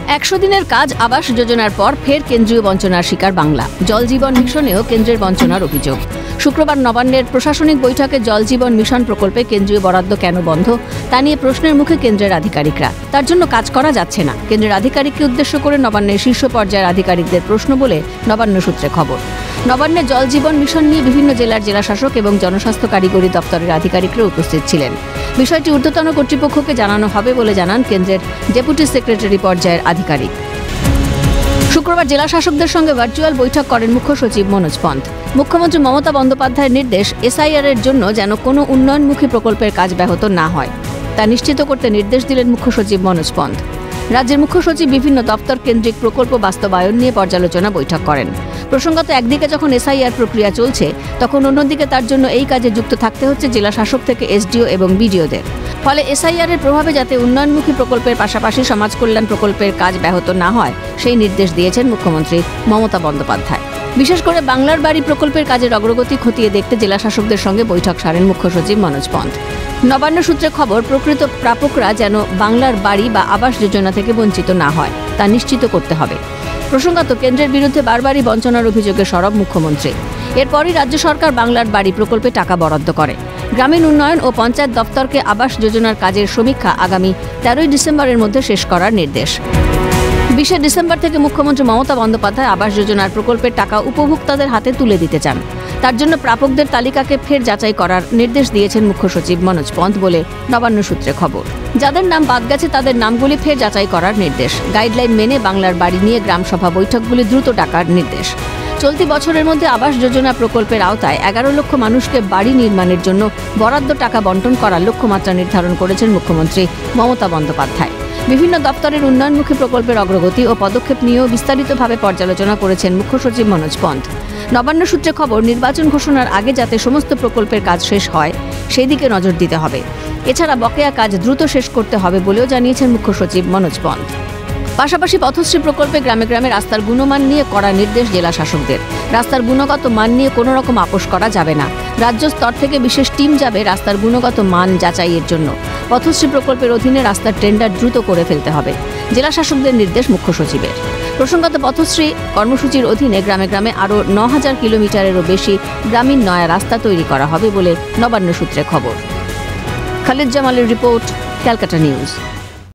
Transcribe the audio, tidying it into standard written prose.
100 দিনের কাজ আবাস যোজনার পর ফের কেন্দ্রীয় বঞ্চনার শিকার বাংলা। জল জীবন মিশনেও কেন্দ্রের বঞ্চনার অভিযোগ। শুক্রবার নবান্নের প্রশাসনিক বৈঠকে জল জীবন মিশন প্রকল্পে কেন্দ্রীয় বরাদ্দ কেন বন্ধ তা নিয়ে প্রশ্নের মুখে কেন্দ্রের আধিকারিকরা। তার জন্য কাজ করা যাচ্ছে না। কেন্দ্রের আধিকারিককে উদ্দেশ্য করে নবান্নের শীর্ষ পর্যায়ের আধিকারিকদের প্রশ্ন বলে নবান্ন সূত্রে খবর। নবান্নে জল জীবন মিশন নিয়ে বিভিন্ন জেলার জেলাশাসক এবং জনস্বাস্থ্য কারিগরি দপ্তরের আধিকারিকরা উপস্থিত ছিলেন। বিষয়টি ঊর্ধ্বতন কর্তৃপক্ষকে জানানো হবে বলে জানান কেন্দ্রের ডেপুটি সেক্রেটারি পর্যায়ের আধিকারিক। শুক্রবার জেলা শাসকদের সঙ্গে ভার্চুয়াল বৈঠক করেন মুখ্য সচিব মনোজ পন্থ। মুখ্যমন্ত্রী মমতা বন্দ্যোপাধ্যায়ের নির্দেশ, এসআইআর এর জন্য যেন কোনো উন্নয়নমুখী প্রকল্পের কাজ ব্যাহত না হয় তা নিশ্চিত করতে নির্দেশ দিলেন মুখ্য সচিব মনোজ পন্থ। রাজ্যের মুখ্য সচিব বিভিন্ন দপ্তর কেন্দ্রিক প্রকল্প বাস্তবায়ন নিয়ে পর্যালোচনা বৈঠক করেন। প্রসঙ্গত, একদিকে যখন এসআইআর প্রক্রিয়া চলছে, তখন অন্যদিকে তার জন্য এই কাজে যুক্ত থাকতে হচ্ছে জেলা শাসক থেকে এসডিও এবং বিডিওদের। ফলে এসআইআর এর প্রভাবে যাতে উন্নয়নমুখী প্রকল্পের পাশাপাশি সমাজ কল্যাণ প্রকল্পের কাজ ব্যাহত না হয় সেই নির্দেশ দিয়েছেন মুখ্যমন্ত্রী মমতা বন্দ্যোপাধ্যায়। বিশেষ করে বাংলার বাড়ি প্রকল্পের কাজের অগ্রগতি খতিয়ে দেখতে জেলা শাসকদের সঙ্গে বৈঠক সারেন মুখ্য সচিব মনোজ পন্থ। নবান্ন সূত্রে খবর, প্রকৃত প্রাপকরা যেন বাংলার বাড়ি বা আবাস যোজনা থেকে বঞ্চিত না হয় তা নিশ্চিত করতে হবে। প্রসঙ্গত, কেন্দ্রের বিরুদ্ধে বারবারই বঞ্চনার অভিযোগে সরব মুখ্যমন্ত্রী। এরপরই রাজ্য সরকার বাংলার বাড়ি প্রকল্পে টাকা বরাদ্দ করে। গ্রামীণ উন্নয়ন ও পঞ্চায়েত দপ্তরকে আবাস যোজনার কাজের সমীক্ষা আগামী 13 ডিসেম্বরের মধ্যে শেষ করার নির্দেশ। 20 ডিসেম্বর থেকে মুখ্যমন্ত্রী মমতা বন্দ্যোপাধ্যায় আবাস যোজনার প্রকল্পের টাকা উপভোক্তাদের হাতে তুলে দিতে চান। তার জন্য প্রাপকদের তালিকাকে ফের যাচাই করার নির্দেশ দিয়েছেন মুখ্য সচিব মনোজ পন্থ বলে নবান্ন সূত্রে খবর। যাদের নাম বাদ গেছে তাদের নামগুলি ফের যাচাই করার নির্দেশ। গাইডলাইন মেনে বাংলার বাড়ি নিয়ে গ্রামসভা বৈঠকগুলি দ্রুত ডাকার নির্দেশ। চলতি বছরের মধ্যে আবাস যোজনা প্রকল্পের আওতায় 11 লক্ষ মানুষকে বাড়ি নির্মাণের জন্য বরাদ্দ টাকা বণ্টন করার লক্ষ্যমাত্রা নির্ধারণ করেছেন মুখ্যমন্ত্রী মমতা বন্দ্যোপাধ্যায়। বিভিন্ন দপ্তরের উন্নয়নমুখী প্রকল্পের অগ্রগতি ও পদক্ষেপ নিয়েও বিস্তারিতভাবে পর্যালোচনা করেছেন মুখ্য সচিব মনোজ পন্থ। নবান্ন সূত্রে খবর, নির্বাচন ঘোষণার আগে যাতে সমস্ত প্রকল্পের কাজ শেষ হয় সেই দিকে নজর দিতে হবে। এছাড়া বকেয়া কাজ দ্রুত শেষ করতে হবে বলেও জানিয়েছেন মুখ্য সচিব মনোজ পন্থ। পাশাপাশি পথশ্রী প্রকল্পে গ্রামে গ্রামে রাস্তার গুণমান নিয়ে কড়া নির্দেশ জেলা শাসকদের। রাস্তার গুণগত মান নিয়ে কোনো রকম আপোষ করা যাবে না। রাজ্য স্তর থেকে বিশেষ টিম যাবে রাস্তার গুণগত মান যাচাইয়ের জন্য। পথশ্রী প্রকল্পের অধীনে রাস্তার টেন্ডার দ্রুত করে ফেলতে হবে, জেলা শাসকদের নির্দেশ মুখ্য সচিবের। প্রসঙ্গত, পথশ্রী কর্মসূচির অধীনে গ্রামে গ্রামে আরও 9000 কিলোমিটারেরও বেশি গ্রামীণ নয়া রাস্তা তৈরি করা হবে বলে নবান্ন সূত্রে খবর। খালিদ জামালের রিপোর্ট, ক্যালকাটা নিউজ।